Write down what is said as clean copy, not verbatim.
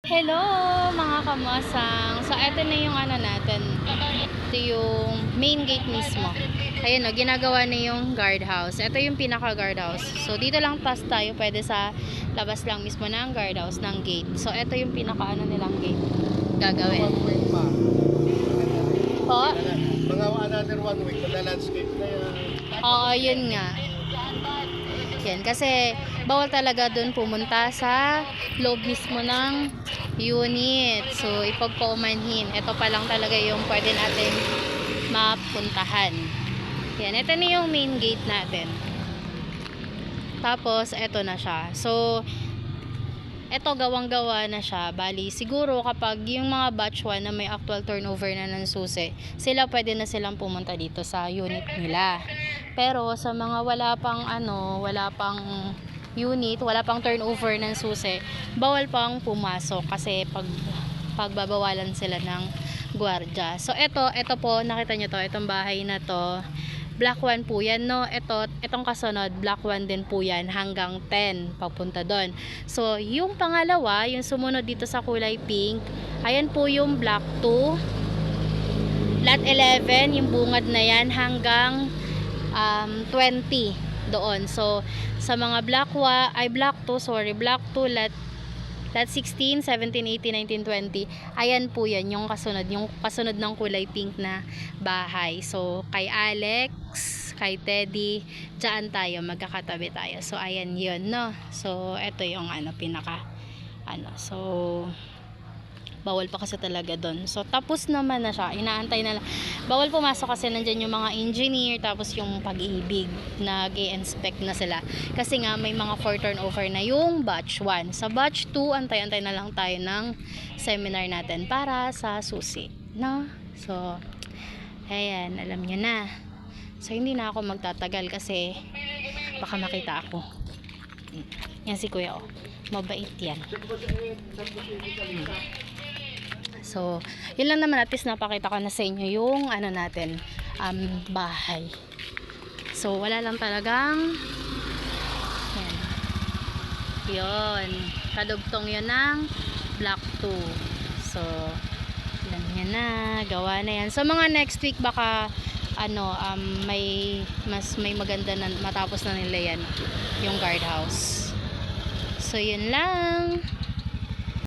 Hello mga kamasang. So eto na yung ano natin. Ito yung main gate mismo. Ayun o, ginagawa na yung guardhouse. Ito yung pinaka guardhouse. So dito lang pass tayo, pwede sa labas lang mismo ng guardhouse ng gate. So eto yung pinaka ano nilang gate gagawin. Po? Mga another 1 week, landscape na yan. Oo, yun nga. Yan, kasi bawal talaga dun pumunta sa loob mismo ng unit. So, ipagpaumanhin. Ito pa lang talaga yung pwede natin mapuntahan. Yan, ito na yung main gate natin. Tapos, ito na siya. So, ito gawang-gawa na siya. Bali, siguro kapag yung mga batch 1 na may actual turnover na ng susi, sila pwede na silang pumunta dito sa unit nila. Pero sa mga wala pang unit, wala pang turnover ng susi, bawal pang pumasok kasi pagbabawalan sila ng gwardiya. So ito po, nakita nyo to, itong bahay na to, Block 1 po yan, no? Itong kasunod, Block 1 din po yan, hanggang 10, papunta doon. So, yung pangalawa, yung sumunod dito sa kulay pink, ayan po yung Block 2. Lot 11, yung bungad na yan, hanggang 20 doon. So, sa mga Block 2, Block 2, Lot 16, 17, 18, 19, 20. Ayan po yan, yung kasunod ng kulay pink na bahay. So, kay Alex, kay Teddy, dyan tayo, magkakatabi tayo. So, ayan yun, no? So, eto yung so, bawal pa kasi talaga doon. So, tapos naman na siya. Inaantay na lang. Bawal pumasok kasi nandyan yung mga engineer, tapos yung pag-ibig, nag-i-inspect na sila. Kasi nga, may mga for turnover na yung batch 1. Sa batch 2, antay-antay na lang tayo ng seminar natin para sa susi. No? So, ayan, alam nyo na. So, hindi na ako magtatagal kasi baka makita ako. Yan si Kuya, oh. Mabait yan. So, yun lang naman, at least napakita ko na sa inyo yung natin, bahay. So, wala lang talagang yan. Yun. Kadugtong yun ng Block 2. So, alam niya na, gawa na yan. So, mga next week baka may maganda na matapos na nila yan, yung guardhouse. So, yun lang.